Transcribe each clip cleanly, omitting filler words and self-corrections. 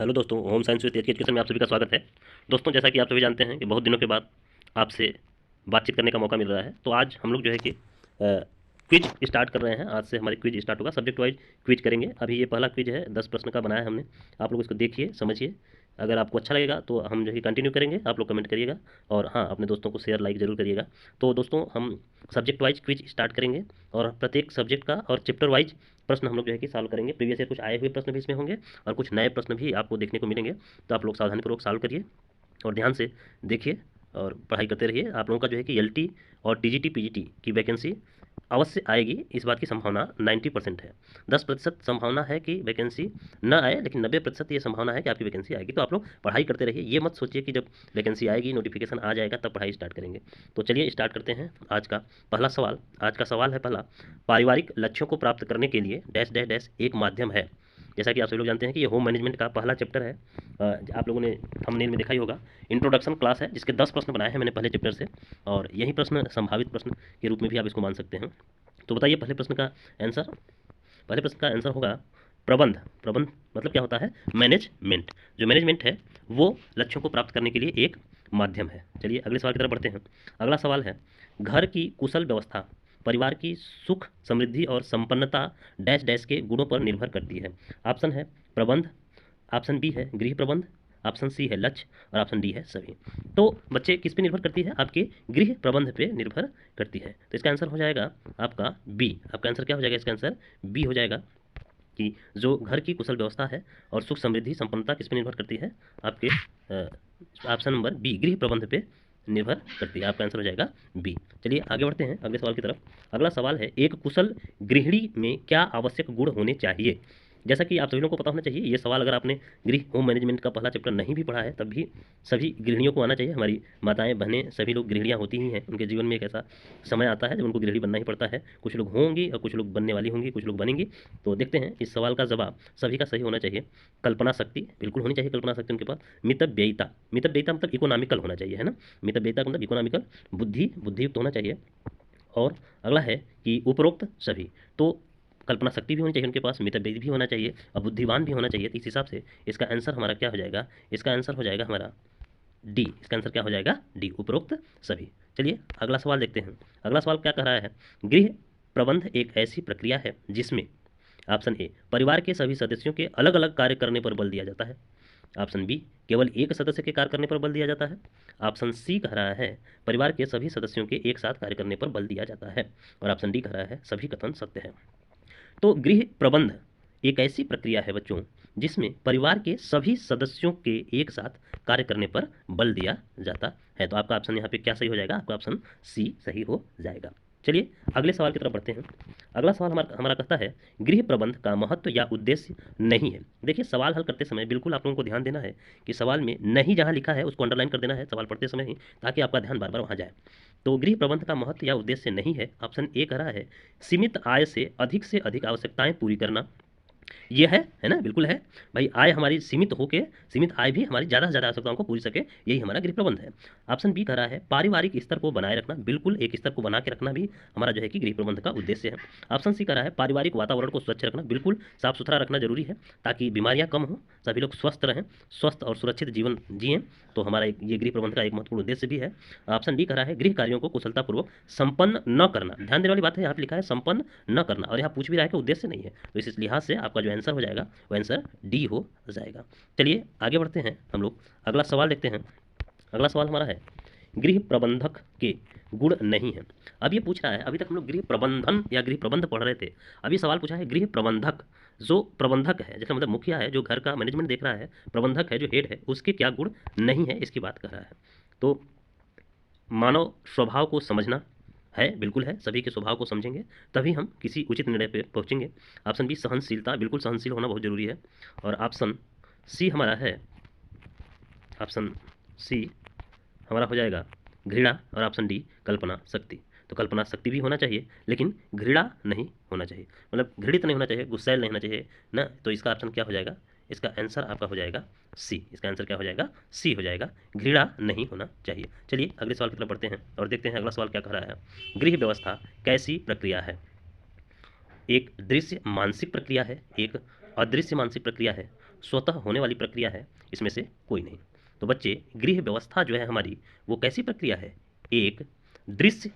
Hello दोस्तों, home science with education में आप सभी का स्वागत है। दोस्तों, जैसा कि आप सभी जानते हैं कि बहुत दिनों के बाद आपसे बातचीत करने का मौका मिल रहा है, तो आज हम लोग जो है कि क्विज स्टार्ट कर रहे हैं। आज से हमारी क्विज स्टार्ट होगा, सब्जेक्ट वाइज क्विज करेंगे। अभी ये पहला क्विज है, 10 प्रश्न का बनाया है हमने। आप लोग इसको देखिए, समझिए। अगर आपको अच्छा लगेगा तो हम जो है कंटिन्यू करेंगे, आप लोग कमेंट करिएगा। और हाँ, अपने दोस्तों को शेयर लाइक जरूर करिएगा। तो दोस्तों, हम सब्जेक्ट वाइज क्विज स्टार्ट करेंगे और प्रत्येक सब्जेक्ट का और चैप्टर वाइज प्रश्न हम लोग जो है कि सॉल्व करेंगे। प्रीवियस ईयर कुछ आए हुए प्रश्न भी इसमें होंगे और कुछ नए प्रश्न भी आपको देखने को मिलेंगे। तो आप लोग सावधानीपूर्वक सॉल्व करिए और ध्यान से देखिए और पढ़ाई करते रहिए। आप लोगों का जो है कि एलटी और टीजीटी पीजीटी की वैकेंसी अवश्य आएगी, इस बात की संभावना 90% है। 10% संभावना है कि वैकेंसी न आए, लेकिन 90% ये संभावना है कि आपकी वैकेंसी आएगी। तो आप लोग पढ़ाई करते रहिए, ये मत सोचिए कि जब वैकेंसी आएगी, नोटिफिकेशन आ जाएगा तब पढ़ाई स्टार्ट करेंगे। तो चलिए स्टार्ट करते हैं आज का पहला सवाल। आज का सवाल है पहला, पारिवारिक लक्ष्यों को प्राप्त करने के लिए डैश डैश डैश एक माध्यम है। जैसा कि आप सभी लोग जानते हैं कि ये होम मैनेजमेंट का पहला चैप्टर है। आप लोगों ने थंबनेल में देखा ही होगा, इंट्रोडक्शन क्लास है, जिसके 10 प्रश्न बनाए हैं मैंने पहले चैप्टर से। और यही प्रश्न संभावित प्रश्न के रूप में भी आप इसको मान सकते हैं। तो बताइए पहले प्रश्न का आंसर। पहले प्रश्न का आंसर होगा प्रबंध। प्रबंध मतलब क्या होता है? मैनेजमेंट। जो मैनेजमेंट है वो लक्ष्यों को प्राप्त करने के लिए एक माध्यम है। चलिए अगले सवाल की तरफ बढ़ते हैं। अगला सवाल है, घर की कुशल व्यवस्था परिवार की सुख समृद्धि और संपन्नता डैश डैश के गुणों पर निर्भर करती है। ऑप्शन है प्रबंध, ऑप्शन बी है गृह प्रबंध, ऑप्शन सी है लक्ष्य और ऑप्शन डी है सभी। तो बच्चे किस पे निर्भर करती है? आपके गृह प्रबंध पे निर्भर करती है। तो इसका आंसर हो जाएगा आपका बी। आपका आंसर क्या हो जाएगा? इसका आंसर बी हो जाएगा कि जो घर की कुशल व्यवस्था है और सुख समृद्धि संपन्नता किस पे निर्भर करती है? आपके ऑप्शन नंबर बी, गृह प्रबंध पे निर्भर करती है। आपका आंसर हो जाएगा बी। चलिए आगे बढ़ते हैं अगले सवाल की तरफ। अगला सवाल है, एक कुशल गृहिणी में क्या आवश्यक गुण होने चाहिए? जैसा कि आप सभी लोगों को पता होना चाहिए, ये सवाल अगर आपने गृह होम मैनेजमेंट का पहला चैप्टर नहीं भी पढ़ा है तब भी सभी गृहिणियों को आना चाहिए। हमारी माताएं बहनें सभी लोग गृहिणियाँ होती ही हैं। उनके जीवन में एक ऐसा समय आता है जब उनको गृहिणी बनना ही पड़ता है। कुछ लोग होंगी और कुछ लोग बनने वाली होंगी, कुछ लोग बनेंगी। तो देखते हैं इस सवाल का जवाब सभी का सही होना चाहिए। कल्पना शक्ति बिल्कुल होनी चाहिए, कल्पना शक्ति उनके पास। मितव्ययिता, मितव्ययिता मतलब इकोनॉमिकल होना चाहिए, है ना। मितव्ययिता मतलब इकोनॉमिकल। बुद्धियुक्त होना चाहिए। और अगला है कि उपरोक्त सभी। तो कल्पना शक्ति भी होनी चाहिए उनके पास, मितव्ययी भी होना चाहिए और बुद्धिमान भी होना चाहिए। तो इस हिसाब से इसका आंसर हमारा क्या हो जाएगा? इसका आंसर हो जाएगा हमारा डी। इसका आंसर क्या हो जाएगा? डी, उपरोक्त सभी। चलिए अगला सवाल देखते हैं। अगला सवाल क्या कह रहा है, गृह प्रबंध एक ऐसी प्रक्रिया है जिसमें ऑप्शन ए परिवार के सभी सदस्यों के अलग अलग कार्य करने पर बल दिया जाता है, ऑप्शन बी केवल एक सदस्य के कार्य करने पर बल दिया जाता है, ऑप्शन सी कह रहा है परिवार के सभी सदस्यों के एक साथ कार्य करने पर बल दिया जाता है, और ऑप्शन डी कह रहा है सभी कथन सत्य है। तो गृह प्रबंध एक ऐसी प्रक्रिया है बच्चों जिसमें परिवार के सभी सदस्यों के एक साथ कार्य करने पर बल दिया जाता है। तो आपका ऑप्शन यहाँ पे क्या सही हो जाएगा? आपका ऑप्शन सी सही हो जाएगा। चलिए अगले सवाल की तरफ बढ़ते हैं। अगला सवाल हमारा हमारा कहता है, गृह प्रबंध का महत्व या उद्देश्य नहीं है। देखिए सवाल हल करते समय बिल्कुल आप लोगों को ध्यान देना है कि सवाल में नहीं जहाँ लिखा है उसको अंडरलाइन कर देना है सवाल पढ़ते समय ही, ताकि आपका ध्यान बार बार वहाँ जाए। तो गृह प्रबंध का महत्व या उद्देश्य नहीं है, ऑप्शन ए कह रहा है सीमित आय से अधिक आवश्यकताएं पूरी करना। ये है ना, बिल्कुल है भाई। आय हमारी सीमित होके, सीमित आय भी हमारी ज़्यादा से ज़्यादा आवश्यकताओं को पूरी सके, यही हमारा गृह प्रबंध है। ऑप्शन बी कह रहा है पारिवारिक स्तर को बनाए रखना। बिल्कुल, एक स्तर को बना के रखना भी हमारा जो है कि गृह प्रबंध का उद्देश्य है। ऑप्शन सी कह रहा है पारिवारिक वातावरण को स्वच्छ रखना। बिल्कुल, साफ सुथरा रखना जरूरी है ताकि बीमारियां कम हो, सभी लोग स्वस्थ रहें, स्वस्थ और सुरक्षित जीवन जिएं। तो हमारा ये गृह प्रबंध का एक महत्वपूर्ण उद्देश्य भी है। ऑप्शन डी कह रहा है गृह कार्यों को कुशलतापूर्वक संपन्न न करना। ध्यान देने वाली बात है, यहाँ पे लिखा है संपन्न न करना और यहाँ पूछ भी रहा है कि उद्देश्य नहीं है। तो इस लिहाज से आपका जो आंसर हो जाएगा वो आंसर डी हो जाएगा। चलिए आगे बढ़ते हैं हम लोग, अगला सवाल देखते हैं। अगला सवाल हमारा है, गृह प्रबंधक के गुण नहीं है। अब ये पूछ रहा है, अभी तक हम लोग गृह प्रबंधन या गृह प्रबंध पढ़ रहे थे, अभी सवाल पूछा है गृह प्रबंधक। जो प्रबंधक है, जैसे मतलब मुखिया है जो घर का मैनेजमेंट देख रहा है, प्रबंधक है जो हेड है, उसके क्या गुण नहीं है इसकी बात कर रहा है। तो मानव स्वभाव को समझना है, बिल्कुल है, सभी के स्वभाव को समझेंगे तभी हम किसी उचित निर्णय पे पहुंचेंगे। ऑप्शन बी सहनशीलता, बिल्कुल सहनशील होना बहुत जरूरी है। और ऑप्शन सी हमारा है, ऑप्शन सी हमारा हो जाएगा घृणा, और ऑप्शन डी कल्पना शक्ति। तो कल्पना शक्ति भी होना चाहिए लेकिन घृणा नहीं होना चाहिए, मतलब घृणित नहीं होना चाहिए, गुस्सैल नहीं होना चाहिए ना। तो इसका ऑप्शन क्या हो जाएगा? इसका आंसर आपका हो जाएगा सी। इसका आंसर क्या हो जाएगा? सी हो जाएगा, घृणा नहीं होना चाहिए। चलिए अगले सवाल की तरफ बढ़ते हैं और देखते हैं अगला सवाल क्या कह रहा है, गृह व्यवस्था कैसी प्रक्रिया है? एक दृश्य मानसिक प्रक्रिया है, एक अदृश्य मानसिक प्रक्रिया है, स्वतः होने वाली प्रक्रिया है, इसमें से कोई नहीं। तो बच्चे, गृह व्यवस्था जो है हमारी, वो कैसी प्रक्रिया है? एक दृश्य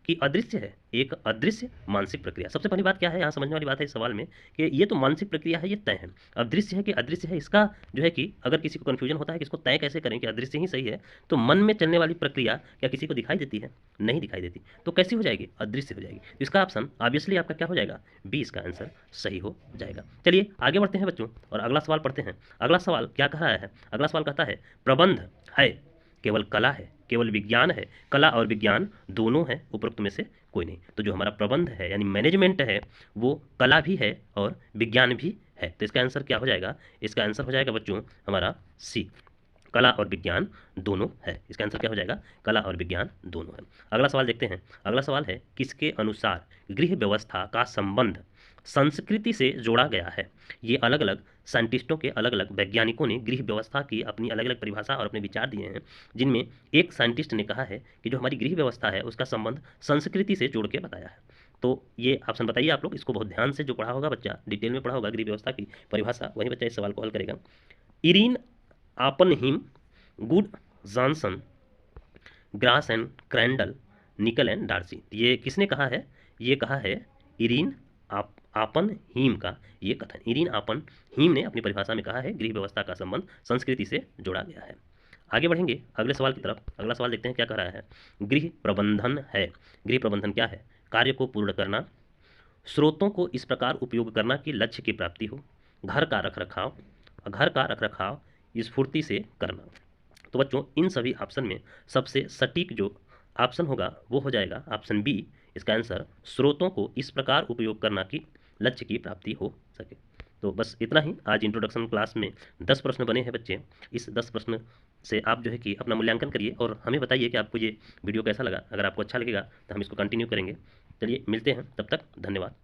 कि अदृश्य है, एक अदृश्य मानसिक प्रक्रिया। सबसे पहली बात क्या है यहाँ समझने वाली बात है इस सवाल में कि ये तो मानसिक प्रक्रिया है, ये तय है। अब दृश्य है कि अदृश्य है, इसका जो है कि अगर किसी को कन्फ्यूजन होता है कि इसको तय कैसे करें कि अदृश्य ही सही है, तो मन में चलने वाली प्रक्रिया क्या किसी को दिखाई देती है? नहीं दिखाई देती। तो कैसी हो जाएगी? अदृश्य हो जाएगी। तो इसका ऑप्शन ऑब्वियसली आपका क्या हो जाएगा? बी इसका आंसर सही हो जाएगा। चलिए आगे बढ़ते हैं बच्चों और अगला सवाल पढ़ते हैं। अगला सवाल क्या कह रहा है? अगला सवाल कहता है प्रबंध है केवल कला है, केवल विज्ञान है, कला और विज्ञान दोनों है, उपरोक्त में से कोई नहीं। तो जो हमारा प्रबंध है यानी मैनेजमेंट है, वो कला भी है और विज्ञान भी है। तो इसका आंसर क्या हो जाएगा? इसका आंसर हो जाएगा बच्चों हमारा सी, कला और विज्ञान दोनों है। इसका आंसर क्या हो जाएगा? कला और विज्ञान दोनों है। अगला सवाल देखते हैं। अगला सवाल है किसके अनुसार गृह व्यवस्था का संबंध संस्कृति से जोड़ा गया है? ये अलग अलग साइंटिस्टों के, अलग अलग वैज्ञानिकों ने गृह व्यवस्था की अपनी अलग अलग परिभाषा और अपने विचार दिए हैं, जिनमें एक साइंटिस्ट ने कहा है कि जो हमारी गृह व्यवस्था है उसका संबंध संस्कृति से जोड़ के बताया है। तो ये ऑप्शन बताइए आप लोग, इसको बहुत ध्यान से जो पढ़ा होगा बच्चा, डिटेल में पढ़ा होगा गृह व्यवस्था की परिभाषा, वही बच्चा इस सवाल को हल करेगा। Irene Oppenheim, Good Johnson, Grass and Crandall, Nickel and Darcy, ये किसने कहा है? ये कहा है इरीन आपन हीम का ये कथन। इरीन आपन हीम ने अपनी परिभाषा में कहा है गृह व्यवस्था का संबंध संस्कृति से जोड़ा गया है। आगे बढ़ेंगे अगले सवाल की तरफ। अगला सवाल देखते हैं क्या कह रहा है। गृह प्रबंधन है, गृह प्रबंधन क्या है? कार्य को पूर्ण करना, स्रोतों को इस प्रकार उपयोग करना कि लक्ष्य की प्राप्ति हो, घर का रखरखाव, घर का रखरखाव स्फूर्ति से करना। तो बच्चों इन सभी ऑप्शन में सबसे सटीक जो ऑप्शन होगा वो हो जाएगा ऑप्शन बी। इसका आंसर स्रोतों को इस प्रकार उपयोग करना कि लक्ष्य की प्राप्ति हो सके। तो बस इतना ही आज इंट्रोडक्शन क्लास में 10 प्रश्न बने हैं बच्चे। इस 10 प्रश्न से आप जो है कि अपना मूल्यांकन करिए और हमें बताइए कि आपको ये वीडियो कैसा लगा। अगर आपको अच्छा लगेगा तो हम इसको कंटिन्यू करेंगे। चलिए मिलते हैं, तब तक धन्यवाद।